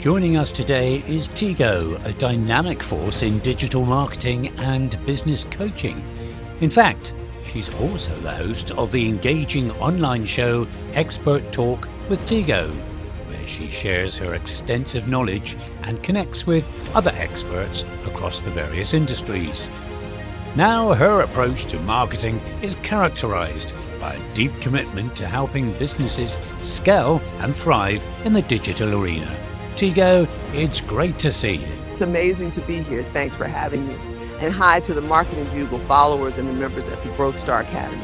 Joining us today is Tego, a dynamic force in digital marketing and business coaching. In fact, she's also the host of the engaging online show Expert Talk with Tego, where she shares her extensive knowledge and connects with other experts across the various industries. Now, her approach to marketing is characterized by a deep commitment to helping businesses scale and thrive in the digital arena. Tego, it's great to see you. It's amazing to be here. Thanks for having me. And hi to the Marketing Bugle followers and the members at the Growth Star Academy.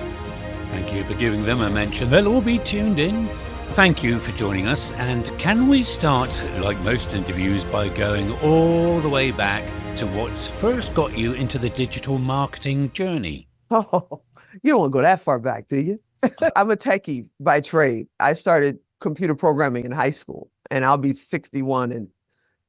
Thank you for giving them a mention. They'll all be tuned in. Thank you for joining us. And can we start, like most interviews, by going all the way back to what first got you into the digital marketing journey? Oh, you don't want to go that far back, do you? I'm a techie by trade. I started computer programming in high school, and I'll be 61 in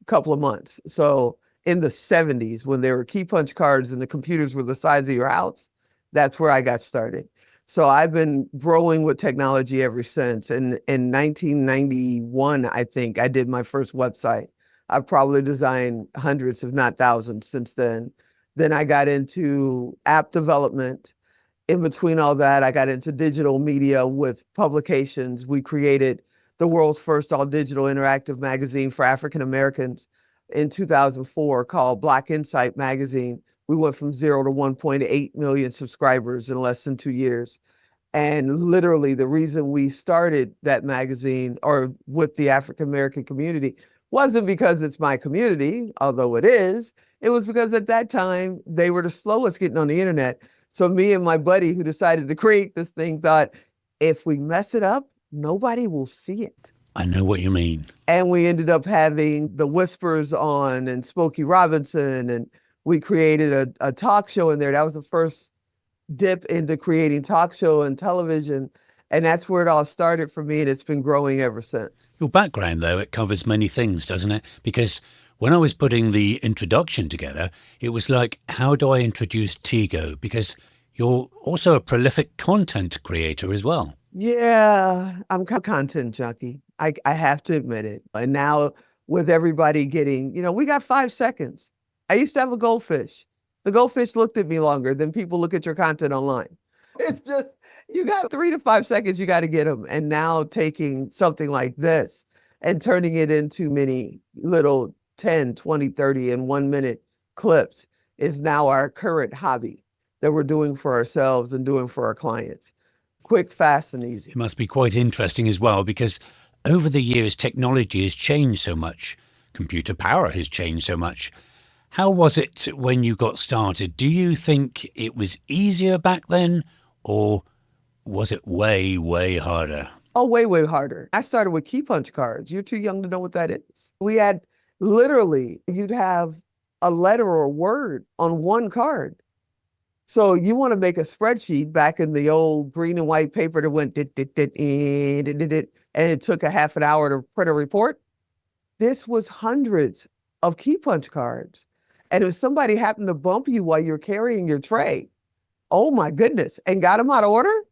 a couple of months. So in the 70s, when there were key punch cards and the computers were the size of your house, that's where I got started. So I've been growing with technology ever since. And in 1991, I think, I did my first website. I've probably designed hundreds, if not thousands, since then. Then I got into app development. In between all that, I got into digital media with publications. We created the world's first all-digital interactive magazine for African Americans in 2004 called Black Insight Magazine. We went from 0 to 1.8 million subscribers in less than 2 years. And literally the reason we started that magazine or with the African American community wasn't because it's my community, although it is. It was because at that time, they were the slowest getting on the internet. So me and my buddy who decided to create this thing thought, if we mess it up, nobody will see it. I know what you mean. And we ended up having the Whispers on and Smokey Robinson, and we created a talk show in there. That was the first dip into creating talk show and television. And that's where it all started for me, and it's been growing ever since. Your background, though, it covers many things, doesn't it? Because when I was putting the introduction together, it was like, how do I introduce Tego? Because you're also a prolific content creator as well. Yeah, I'm a content junkie. I have to admit it. And now with everybody getting, we got 5 seconds. I used to have a goldfish. The goldfish looked at me longer than people look at your content online. It's just, you got 3 to 5 seconds, you got to get them. And now taking something like this and turning it into many little 10, 20, 30 and 1 minute clips is now our current hobby that we're doing for ourselves and doing for our clients. Quick, fast, and easy. It must be quite interesting as well, because over the years, technology has changed so much. Computer power has changed so much. How was it when you got started? Do you think it was easier back then, or was it way, way harder? Oh, way, way harder. I started with key punch cards. You're too young to know what that is. We had literally, you'd have a letter or a word on one card. So you want to make a spreadsheet back in the old green and white paper that went dit, dit, dit, dit, dit, dit, and it took a half an hour to print a report. This was hundreds of key punch cards. And if somebody happened to bump you while you're carrying your tray, oh my goodness, and got them out of order,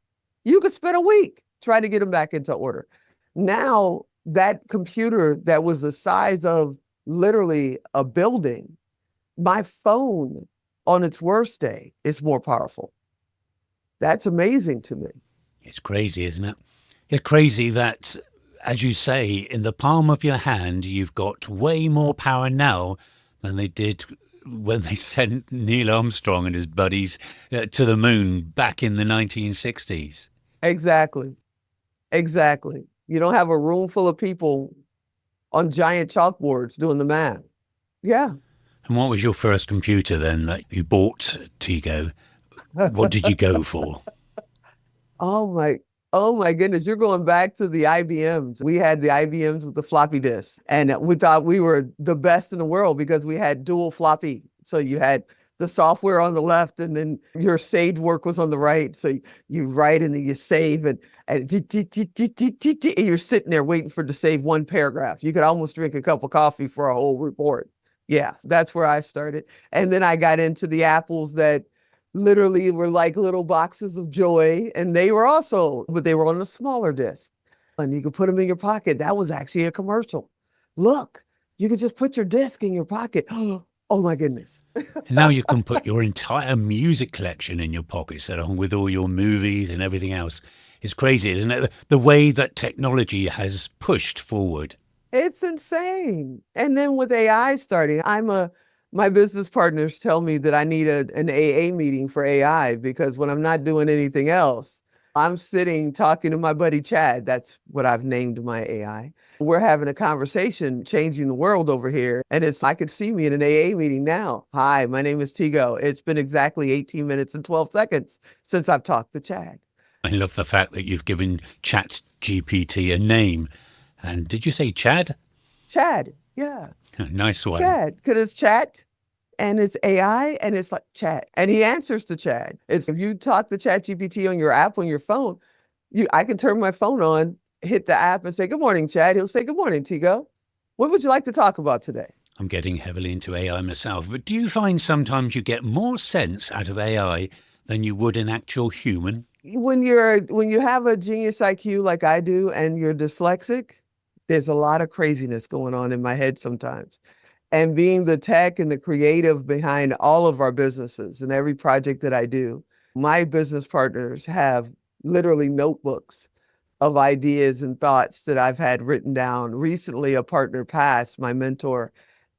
you could spend a week trying to get them back into order. Now, that computer that was the size of literally a building, my phone on its worst day is more powerful. That's amazing to me. It's crazy, isn't it? It's crazy that, as you say, in the palm of your hand, you've got way more power now than they did when they sent Neil Armstrong and his buddies to the moon back in the 1960s. Exactly. Exactly. You don't have a room full of people on giant chalkboards doing the math. Yeah. And what was your first computer then that you bought, Tego? What did you go for? Oh my goodness. You're going back to the IBMs. We had the IBMs with the floppy disks, and we thought we were the best in the world because we had dual floppy. So you had the software on the left and then your saved work was on the right. So you write and then you save and you're sitting there waiting for to save one paragraph. You could almost drink a cup of coffee for a whole report. Yeah, that's where I started. And then I got into the Apples that literally were like little boxes of joy. And they were also, but they were on a smaller disc. And you could put them in your pocket. That was actually a commercial. Look, You could just put your disc in your pocket. Oh my goodness. And now you can put your entire music collection in your pockets along with all your movies and everything else. It's crazy, isn't it? The way that technology has pushed forward. It's insane. And then with AI starting, my business partners tell me that I need an AA meeting for AI because when I'm not doing anything else, I'm sitting talking to my buddy Chad. That's what I've named my AI. We're having a conversation changing the world over here. And I could see me in an AA meeting now. Hi, my name is Tego. It's been exactly 18 minutes and 12 seconds since I've talked to Chad. I love the fact that you've given Chat GPT a name. And did you say Chad? Chad, yeah. Nice one. Chad, because it's chat and it's AI and it's like chat. And he answers to Chad. If you talk to Chat GPT on your app on your phone, I can turn my phone on, hit the app and say, good morning, Chad. He'll say, good morning, Tego. What would you like to talk about today? I'm getting heavily into AI myself, but do you find sometimes you get more sense out of AI than you would an actual human? When you have a genius IQ like I do and you're dyslexic, there's a lot of craziness going on in my head sometimes. And being the tech and the creative behind all of our businesses and every project that I do, my business partners have literally notebooks of ideas and thoughts that I've had written down. Recently, a partner passed, my mentor,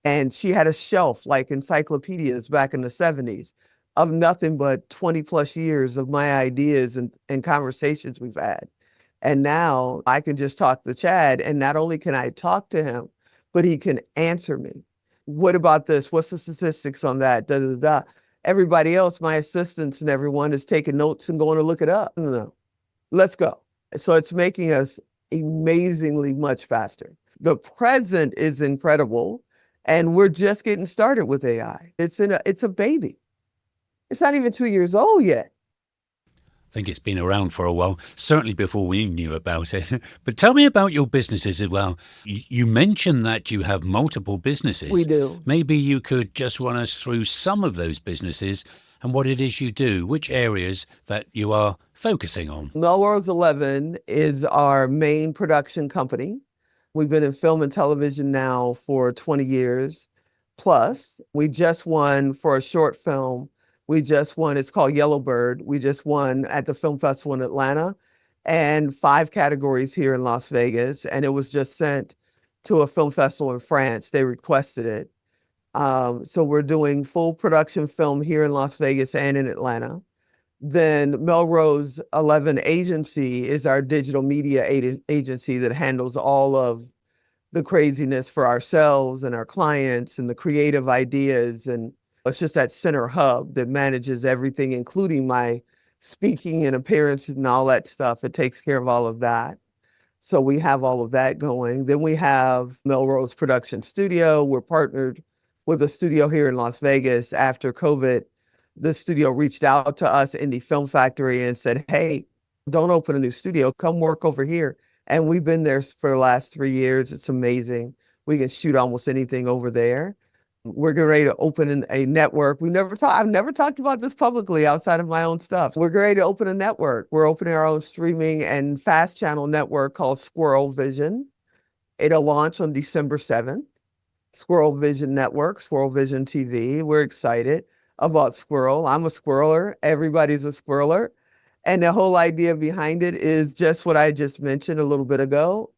and she had a shelf like encyclopedias back in the 70s of nothing but 20 plus years of my ideas and conversations we've had. And now I can just talk to Chad, and not only can I talk to him, but he can answer me. What about this? What's the statistics on that? Da, da, da. Everybody else, my assistants and everyone is taking notes and going to look it up. No. Let's go. So it's making us amazingly much faster. The present is incredible, and we're just getting started with AI. It's a baby. It's not even 2 years old yet. I think it's been around for a while, certainly before we knew about it. But tell me about your businesses as well. You mentioned that you have multiple businesses. We do. Maybe you could just run us through some of those businesses and what it is you do, which areas that you are focusing on. Melrose 11 is our main production company. We've been in film and television now for 20 years plus. We just won for a short film. It's called Yellowbird. We just won at the film festival in Atlanta and 5 categories here in Las Vegas. And it was just sent to a film festival in France. They requested it. So we're doing full production film here in Las Vegas and in Atlanta. Then Melrose 11 Agency is our digital media agency that handles all of the craziness for ourselves and our clients and the creative ideas. And it's just that center hub that manages everything, including my speaking and appearances and all that stuff. It takes care of all of that. So we have all of that going. Then we have Melrose Production Studio. We're partnered with a studio here in Las Vegas. After COVID, the studio reached out to us, Indie Film Factory, and said, hey, don't open a new studio. Come work over here. And we've been there for the last 3 years. It's amazing. We can shoot almost anything over there. We're getting ready to open a network. I've never talked about this publicly outside of my own stuff. We're getting ready to open a network. We're opening our own streaming and fast channel network called Squirrel Vision. It'll launch on December 7th. Squirrel Vision Network, Squirrel Vision TV. We're excited about Squirrel. I'm a squirreler. Everybody's a squirreler. And the whole idea behind it is just what I just mentioned a little bit ago.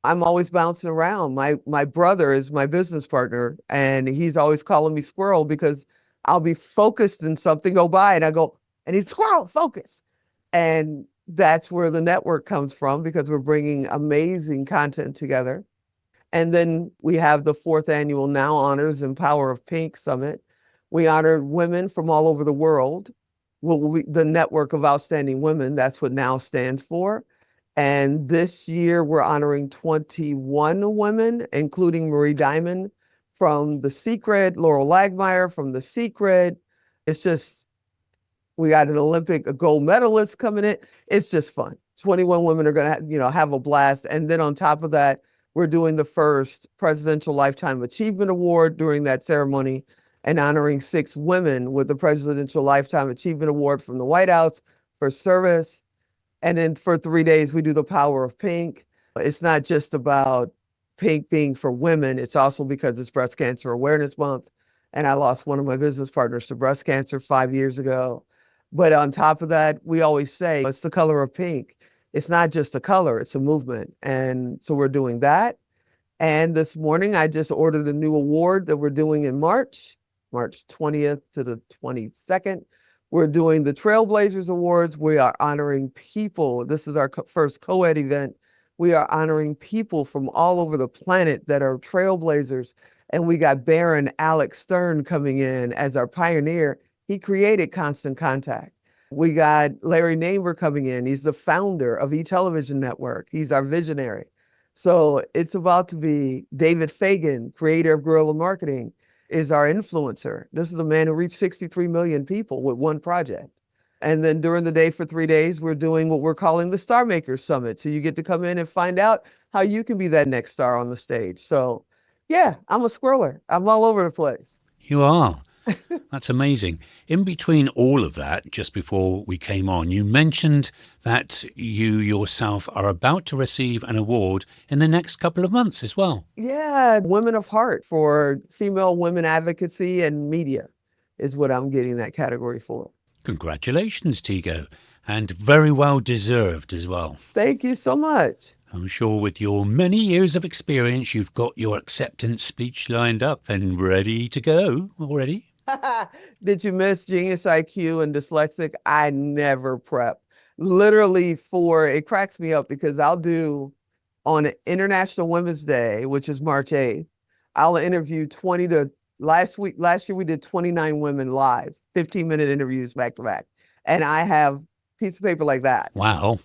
I'm always bouncing around. My brother is my business partner, and he's always calling me Squirrel because I'll be focused in something, go by, and I go, and he's Squirrel, focus. And that's where the network comes from because we're bringing amazing content together. And then we have the 4th annual Now Honors and Power of Pink Summit. We honored women from all over the world. The Network of Outstanding Women, that's what NOW stands for. And this year we're honoring 21 women, including Marie Diamond from The Secret, Laurel Lagmeyer from The Secret. It's just, we got a gold medalist coming in. It's just fun. 21 women are going to have a blast. And then on top of that, we're doing the first Presidential Lifetime Achievement Award during that ceremony and honoring 6 women with the Presidential Lifetime Achievement Award from the White House for service. And then for 3 days, we do the Power of Pink. It's not just about pink being for women. It's also because it's Breast Cancer Awareness Month. And I lost one of my business partners to breast cancer 5 years ago. But on top of that, we always say it's the color of pink. It's not just a color, it's a movement. And so we're doing that. And this morning, I just ordered a new award that we're doing in March 20th to the 22nd. We're doing the Trailblazers Awards. We are honoring people. This is our first co-ed event. We are honoring people from all over the planet that are trailblazers. And we got Baron Alex Stern coming in as our pioneer. He created Constant Contact. We got Larry Namer coming in. He's the founder of eTelevision Network. He's our visionary. So it's about to be David Fagan, creator of Guerrilla Marketing, is our influencer. This is a man who reached 63 million people with one project. And then during the day for 3 days, we're doing what we're calling the Star Makers Summit. So you get to come in and find out how you can be that next star on the stage. So yeah, I'm a squirreler. I'm all over the place. You are. That's amazing. In between all of that, just before we came on, you mentioned that you yourself are about to receive an award in the next couple of months as well. Yeah, Women of Heart for female women advocacy and media is what I'm getting that category for. Congratulations, Tego, and very well deserved as well. Thank you so much. I'm sure with your many years of experience, you've got your acceptance speech lined up and ready to go already. Did you miss Genius IQ and Dyslexic? I never prep. Literally it cracks me up because I'll do on International Women's Day, which is March 8th, I'll interview last year we did 29 women live, 15-minute interviews back to back. And I have a piece of paper like that. Wow.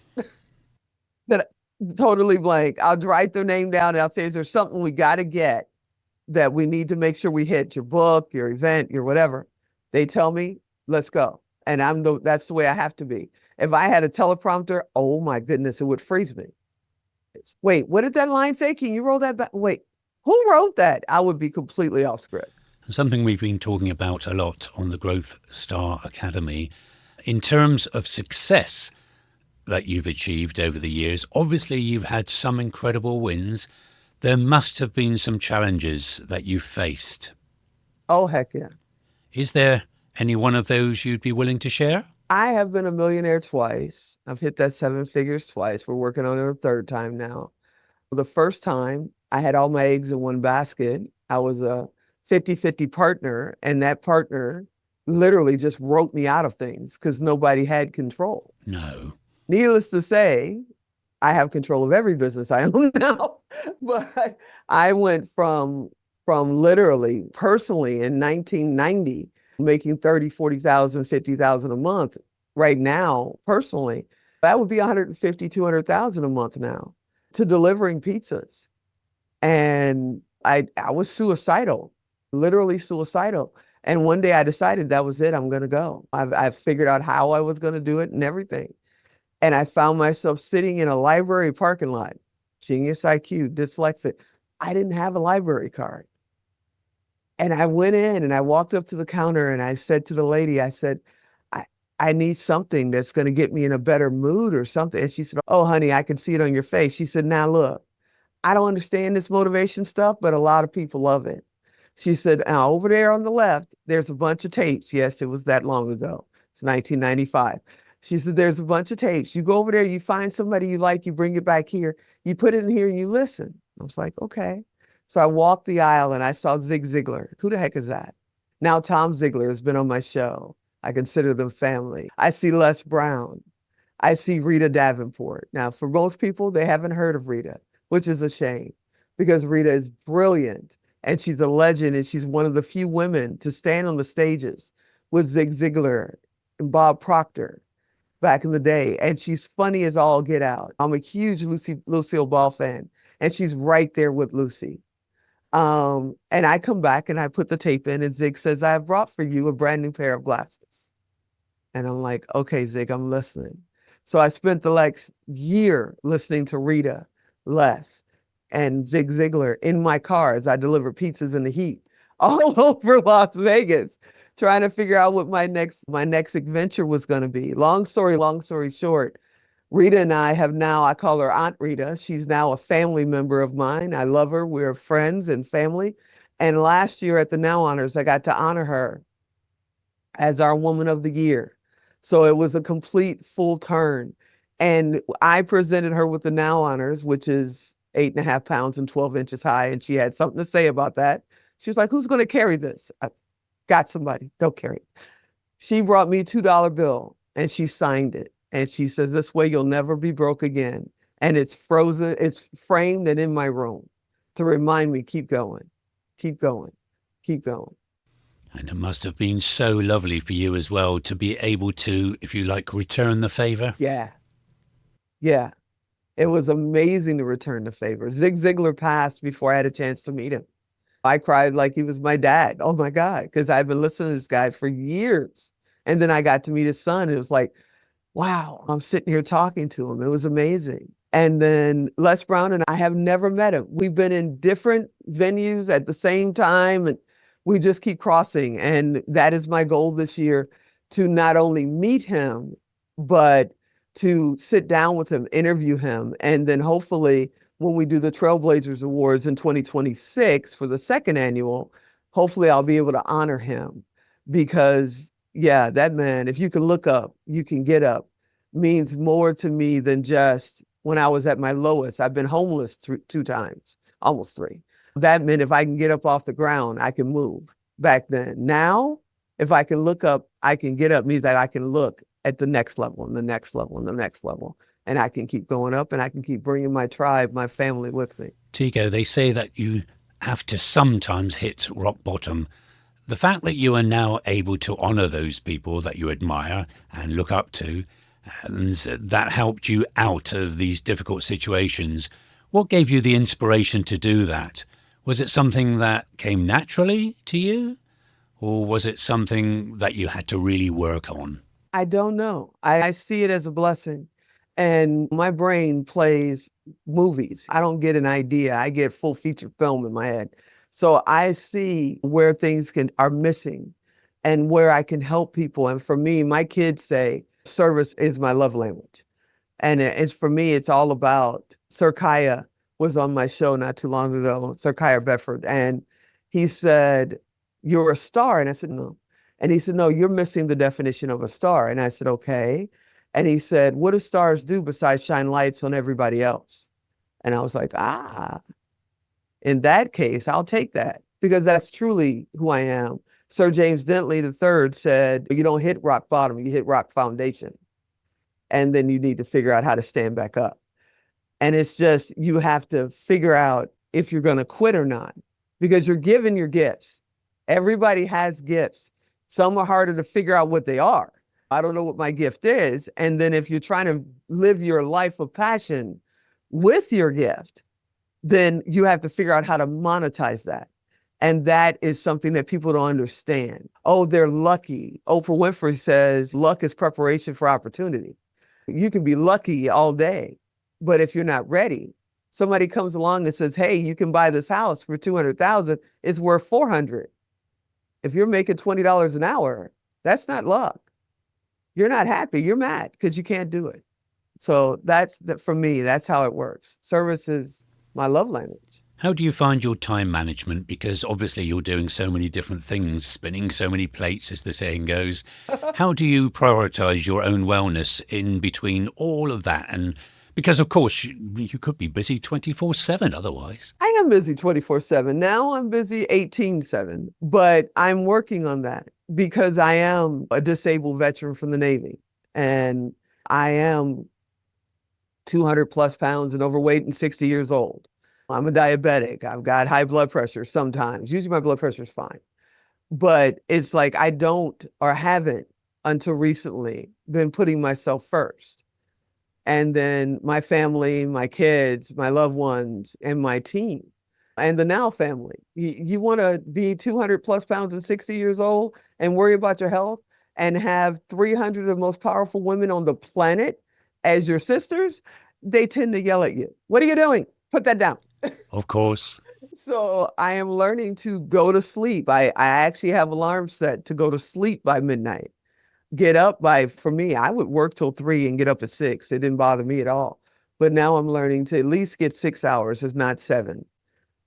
That totally blank. I'll write their name down and I'll say, is there something we got to get that we need to make sure we hit? Your book, your event, your whatever. They tell me, let's go. And that's the way I have to be. If I had a teleprompter, oh my goodness, it would freeze me. Wait, what did that line say? Can you roll that back? Wait, who wrote that? I would be completely off script. Something we've been talking about a lot on the Growth Star Academy in terms of success that you've achieved over the years. Obviously, you've had some incredible wins. There must have been some challenges that you've faced. Oh, heck yeah. Is there any one of those you'd be willing to share? I have been a millionaire twice. I've hit that 7 figures twice. We're working on it a third time now. The first time, I had all my eggs in one basket. I was a 50-50 partner, and that partner literally just wrote me out of things because nobody had control. No. Needless to say, I have control of every business I own now. But I went from literally, personally, in 1990, making 30, 40,000, 50,000 a month. Right now, personally, that would be 150, 200,000 a month now, to delivering pizzas. And I was suicidal, literally suicidal. And one day I decided that was it. I'm going to go. I've figured out how I was going to do it and everything. And I found myself sitting in a library parking lot, Genius IQ, Dyslexic. I didn't have a library card. And I went in and I walked up to the counter and I said to the lady, I said, I need something that's going to get me in a better mood or something. And she said, oh, honey, I can see it on your face. She said, now look, I don't understand this motivation stuff, but a lot of people love it. She said, now over there on the left, there's a bunch of tapes. Yes, it was that long ago. It's 1995. She said, there's a bunch of tapes. You go over there, you find somebody you like, you bring it back here, you put it in here and you listen. I was like, okay. So I walked the aisle and I saw Zig Ziglar. Who the heck is that? Now Tom Ziglar has been on my show. I consider them family. I see Les Brown. I see Rita Davenport. Now, for most people, they haven't heard of Rita, which is a shame because Rita is brilliant and she's a legend and she's one of the few women to stand on the stages with Zig Ziglar and Bob Proctor back in the day. And she's funny as all get out. I'm a huge Lucille Ball fan and she's right there with Lucy. And I come back and I put the tape in and Zig says, I have brought for you a brand new pair of glasses. And I'm like, okay, Zig, I'm listening. So I spent the next year listening to Rita, Les, and Zig Ziglar in my car as I delivered pizzas in the heat all over Las Vegas, trying to figure out what my next adventure was going to be. Long story short, Rita and I have now, I call her Aunt Rita. She's now a family member of mine. I love her. We're friends and family. And last year at the Now Honors, I got to honor her as our Woman of the Year. So it was a complete full turn. And I presented her with the Now Honors, which is 8.5 pounds and 12 inches high. And she had something to say about that. She was like, who's going to carry this? I got somebody. They'll carry it. She brought me a $2 bill and she signed it. And she says, this way you'll never be broke again. And it's frozen, it's framed and in my room to remind me, keep going, keep going, keep going. And it must have been so lovely for you as well to be able to, if you like, return the favor. Yeah. Yeah. It was amazing to return the favor. Zig Ziglar passed before I had a chance to meet him. I cried like he was my dad. Oh my God. Because I've been listening to this guy for years. And then I got to meet his son. It was like, wow, I'm sitting here talking to him. It was amazing. And then Les Brown and I have never met him. We've been in different venues at the same time, and we just keep crossing. And that is my goal this year, to not only meet him, but to sit down with him, interview him, and then hopefully when we do the Trailblazers Awards in 2026 for the second annual, hopefully I'll be able to honor him. Because yeah, that man, if you can look up, you can get up, means more to me than just when I was at my lowest. I've been homeless two times, almost three. That meant if I can get up off the ground, I can move back then. Now, if I can look up, I can get up, means that I can look at the next level and the next level and the next level. And I can keep going up and I can keep bringing my tribe, my family with me. Tego, they say that you have to sometimes hit rock bottom. The fact that you are now able to honor those people that you admire and look up to, and that helped you out of these difficult situations. What gave you the inspiration to do that? Was it something that came naturally to you? Or was it something that you had to really work on? I don't know. I see it as a blessing. And my brain plays movies. I don't get an idea. I get full feature film in my head. So I see where things are missing and where I can help people. And for me, my kids say service is my love language. And it's for me, it's all about, Sir Kaya was on my show not too long ago, Sir Kaya Bedford. And he said, you're a star. And I said, no. And he said, no, you're missing the definition of a star. And I said, okay. And he said, what do stars do besides shine lights on everybody else? And I was like, in that case, I'll take that, because that's truly who I am. Sir James Dentley III said, you don't hit rock bottom, you hit rock foundation. And then you need to figure out how to stand back up. And it's just, you have to figure out if you're going to quit or not, because you're given your gifts. Everybody has gifts. Some are harder to figure out what they are. I don't know what my gift is. And then if you're trying to live your life of passion with your gift, then you have to figure out how to monetize that. And that is something that people don't understand. Oh, they're lucky. Oprah Winfrey says luck is preparation for opportunity. You can be lucky all day, but if you're not ready, somebody comes along and says, hey, you can buy this house for $200,000, it's worth $400,000. If you're making $20 an hour, that's not luck. You're not happy, you're mad because you can't do it. So for me, that's how it works. Service is my love language. How do you find your time management? Because obviously you're doing so many different things, spinning so many plates, as the saying goes. How do you prioritize your own wellness in between all of that? And because, of course, you could be busy 24/7 otherwise. I am busy 24/7. Now I'm busy 18/7, but I'm working on that because I am a disabled veteran from the Navy, and I am 200 plus pounds and overweight and 60 years old. I'm a diabetic. I've got high blood pressure sometimes. Usually my blood pressure is fine. But it's like I don't, or haven't until recently, been putting myself first. And then my family, my kids, my loved ones, and my team, and the Now family. You want to be 200 plus pounds and 60 years old and worry about your health and have 300 of the most powerful women on the planet as your sisters? They tend to yell at you. What are you doing? Put that down. Of course. So I am learning to go to sleep. I actually have alarms set to go to sleep by midnight. get up for me, I would work till 3 and get up at 6. It didn't bother me at all. But now I'm learning to at least get 6 hours, if not 7.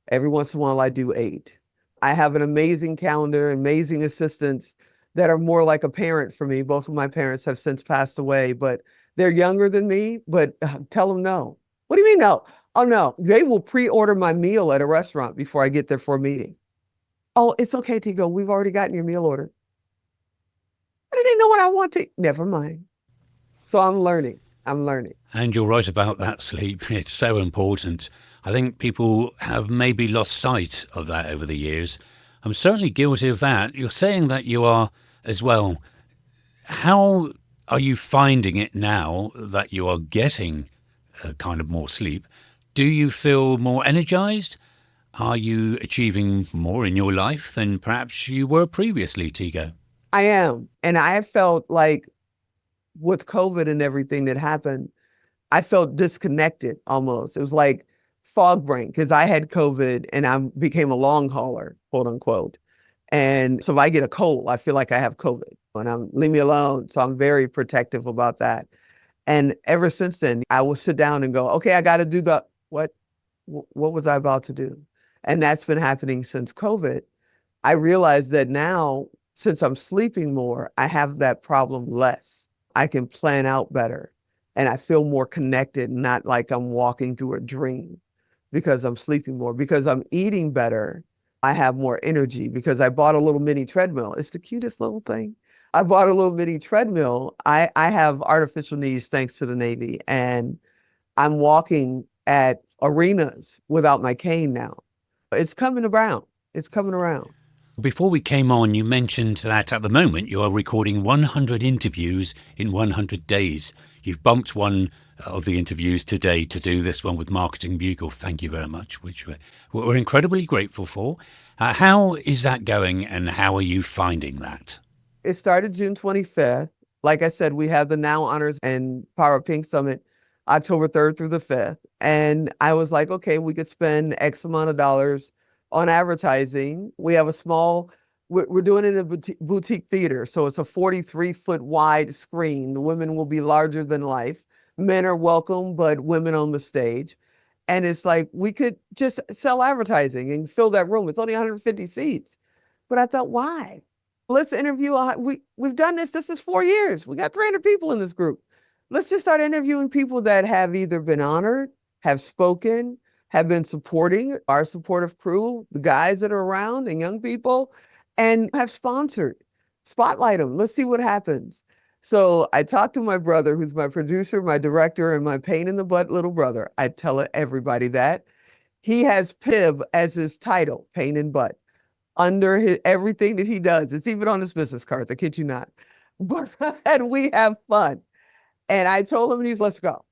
Every once in a while, I do 8. I have an amazing calendar, amazing assistants that are more like a parent for me. Both of my parents have since passed away, but they're younger than me, but tell them no. What do you mean no? Oh, no. They will pre-order my meal at a restaurant before I get there for a meeting. Oh, it's okay, Tego. We've already gotten your meal order. I didn't know what I want to. Never mind. So I'm learning. I'm learning. And you're right about that sleep. It's so important. I think people have maybe lost sight of that over the years. I'm certainly guilty of that. You're saying that you are as well. How are you finding it now that you are getting kind of more sleep? Do you feel more energized? Are you achieving more in your life than perhaps you were previously, Tego? I am. And I felt like with COVID and everything that happened, I felt disconnected almost. It was like fog brain because I had COVID and I became a long hauler, quote unquote. And so if I get a cold, I feel like I have COVID and leave me alone. So I'm very protective about that. And ever since then, I will sit down and go, okay, I got to do what was I about to do? And that's been happening since COVID. I realized that now, since I'm sleeping more, I have that problem less. I can plan out better and I feel more connected, not like I'm walking through a dream because I'm sleeping more, because I'm eating better. I have more energy because I bought a little mini treadmill. It's the cutest little thing. I bought a little mini treadmill. I have artificial knees thanks to the Navy, and I'm walking at arenas without my cane now. It's coming around. It's coming around. Before we came on, you mentioned that at the moment you are recording 100 interviews in 100 days. You've bumped one of the interviews today to do this one with Marketing Bugle. Thank you very much, which we're incredibly grateful for. How is that going and how are you finding that? It started June 25th. Like I said, we have the Now Honors and Power of Pink Summit October 3rd through the 5th. And I was like, okay, we could spend X amount of dollars on advertising. We have we're doing it in a boutique theater. So it's a 43-foot wide screen. The women will be larger than life. Men are welcome, but women on the stage. And it's like, we could just sell advertising and fill that room. It's only 150 seats. But I thought, why? Let's interview. We've done this. This is 4 years. We got 300 people in this group. Let's just start interviewing people that have either been honored, have spoken, have been supporting our supportive crew, the guys that are around and young people, and have sponsored. Spotlight them. Let's see what happens. So I talked to my brother, who's my producer, my director, and my pain in the butt little brother. I tell everybody that. He has PIV as his title, pain in butt, under everything that he does. It's even on his business cards, I kid you not. But and we have fun. And I told him, let's go.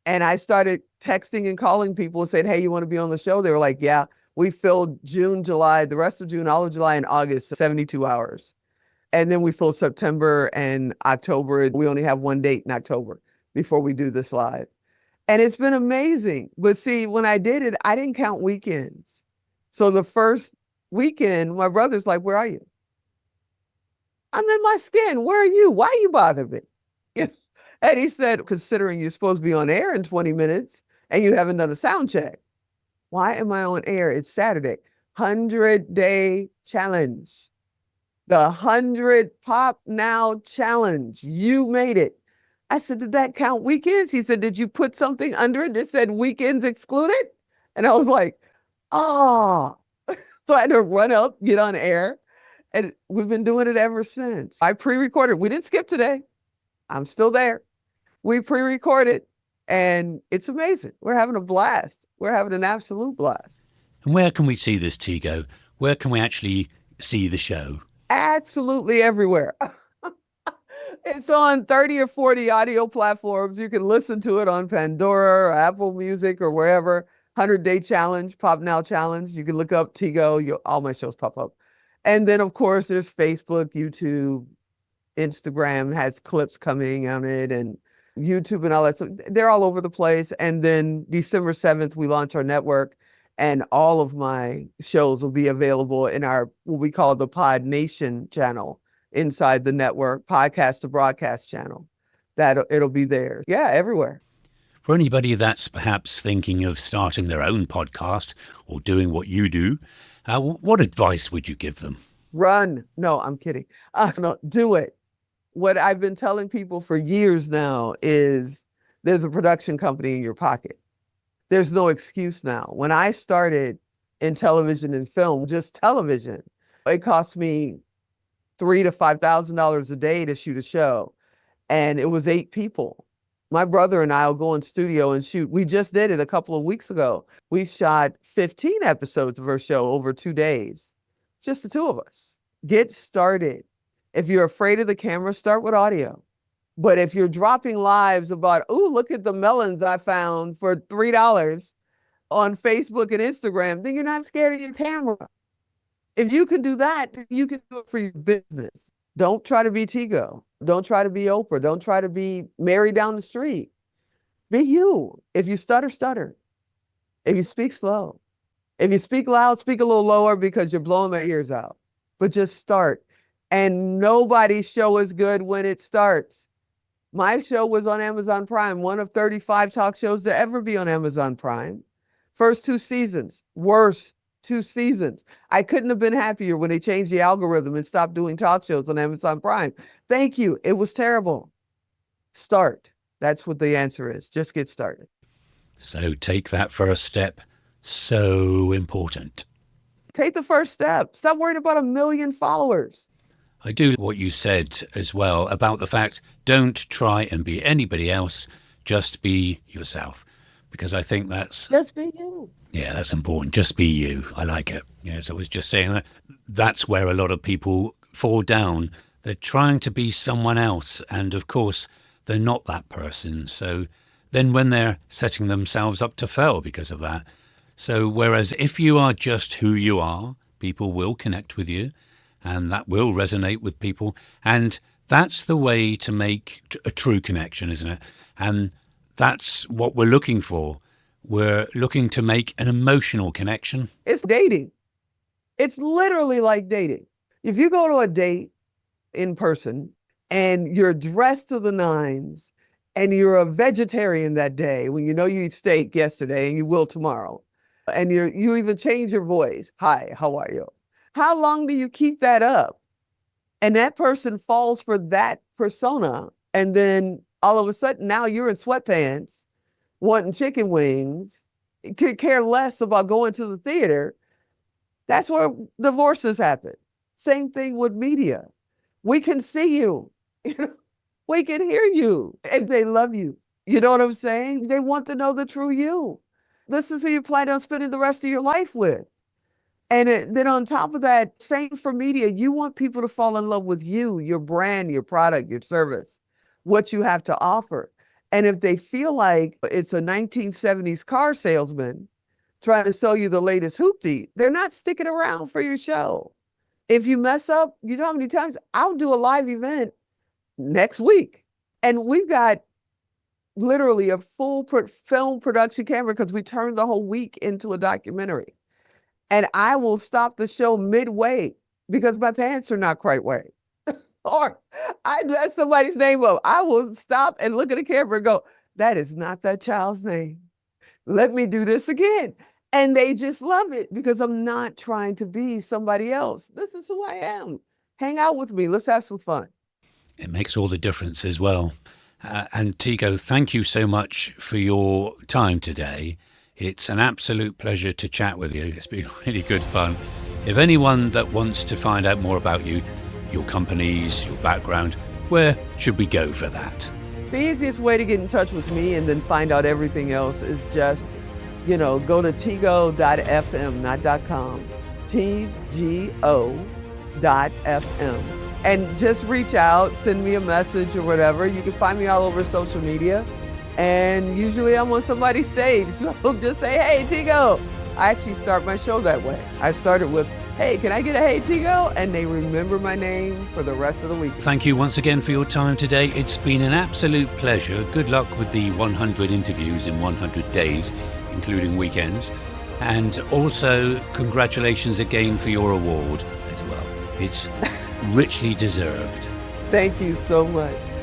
And I started texting and calling people and said, hey, you want to be on the show? They were like, yeah. We filled June, July, the rest of June, all of July and August, 72 hours. And then we filled September and October. We only have one date in October before we do this live. And it's been amazing. But see, when I did it, I didn't count weekends. So the first weekend, my brother's like, where are you? I'm in my skin. Where are you? Why are you bothering me? And he said, considering you're supposed to be on air in 20 minutes and you haven't done a sound check, why am I on air? It's Saturday. 100-day challenge. The 100 Pop Now challenge. You made it. I said, did that count weekends? He said, did you put something under it that said weekends excluded? And I was like, oh. So I had to run up, get on air. And we've been doing it ever since. I pre-recorded. We didn't skip today. I'm still there. We pre-recorded and it's amazing. We're having a blast. We're having an absolute blast. And where can we see this, Tego? Where can we actually see the show? Absolutely everywhere. It's on 30 or 40 audio platforms. You can listen to it on Pandora or Apple Music or wherever. 100-day challenge, Pop Now challenge. You can look up TGo. All my shows pop up. And then, of course, there's Facebook, YouTube, Instagram has clips coming on it, and YouTube and all that. So they're all over the place. And then December 7th, we launch our network, and all of my shows will be available in our, what we call the Pod Nation channel. inside the network, podcast to broadcast channel. It'll be there. Yeah, everywhere. For anybody that's perhaps thinking of starting their own podcast or doing what you do, what advice would you give them? Run. No, I'm kidding. No, do it. What I've been telling people for years now is there's a production company in your pocket. There's no excuse now. When I started in television and film, just television, it cost me $3,000 to $5,000 a day to shoot a show. And it was 8 people. My brother and I will go in studio and shoot. We just did it a couple of weeks ago. We shot 15 episodes of our show over 2 days. Just the 2 of us. Get started. If you're afraid of the camera, start with audio. But if you're dropping lives about, oh, look at the melons I found for $3 on Facebook and Instagram, then you're not scared of your camera. If you can do that, you can do it for your business. Don't try to be Tego. Don't try to be Oprah. Don't try to be Mary down the street. Be you. If you stutter, stutter. If you speak slow. If you speak loud, speak a little lower because you're blowing my ears out. But just start. And nobody's show is good when it starts. My show was on Amazon Prime, one of 35 talk shows to ever be on Amazon Prime. First 2 seasons, worst 2 seasons. I couldn't have been happier when they changed the algorithm and stopped doing talk shows on Amazon Prime. Thank you. It was terrible. Start. That's what the answer is. Just get started. So take that first step. So important. Take the first step. Stop worrying about 1 million followers. I do what you said as well about the fact, don't try and be anybody else, just be yourself. Because I think that's... Just be you. Yeah, that's important. Just be you. I like it. Yes, I was just saying that that's where a lot of people fall down. They're trying to be someone else. And of course, they're not that person. So then when they're setting themselves up to fail because of that. So whereas if you are just who you are, people will connect with you and that will resonate with people. And that's the way to make a true connection, isn't it? And that's what we're looking for. We're looking to make an emotional connection. It's dating. It's literally like dating. If you go to a date in person and you're dressed to the nines and you're a vegetarian that day, when you know you eat steak yesterday and you will tomorrow, and you even change your voice. Hi, how are you? How long do you keep that up? And that person falls for that persona. And then all of a sudden now you're in sweatpants wanting chicken wings, could care less about going to the theater. That's where divorces happen. Same thing with media. We can see you. We can hear you if they love you. You know what I'm saying? They want to know the true you. This is who you plan on spending the rest of your life with. And then on top of that, same for media, you want people to fall in love with you, your brand, your product, your service, what you have to offer. And if they feel like it's a 1970s car salesman trying to sell you the latest hoopty, they're not sticking around for your show. If you mess up, you know how many times I'll do a live event next week. And we've got literally a full film production camera because we turned the whole week into a documentary. And I will stop the show midway because my pants are not quite right. Or I mess somebody's name up. I will stop and look at the camera and go, that is not that child's name. Let me do this again. And they just love it because I'm not trying to be somebody else. This is who I am. Hang out with me. Let's have some fun. It makes all the difference as well. And Tego, thank you so much for your time today. It's an absolute pleasure to chat with you. It's been really good fun. If anyone that wants to find out more about you, your companies, your background, where should we go for that? The easiest way to get in touch with me and then find out everything else is just, go to tego.fm, not .com, TGO.fm. And just reach out, send me a message or whatever. You can find me all over social media. And usually I'm on somebody's stage. So just say, hey, Tego. I actually start my show that way. I started with, hey, can I get a hey, Tego? And they remember my name for the rest of the week. Thank you once again for your time today. It's been an absolute pleasure. Good luck with the 100 interviews in 100 days, including weekends. And also, congratulations again for your award as well. It's richly deserved. Thank you so much.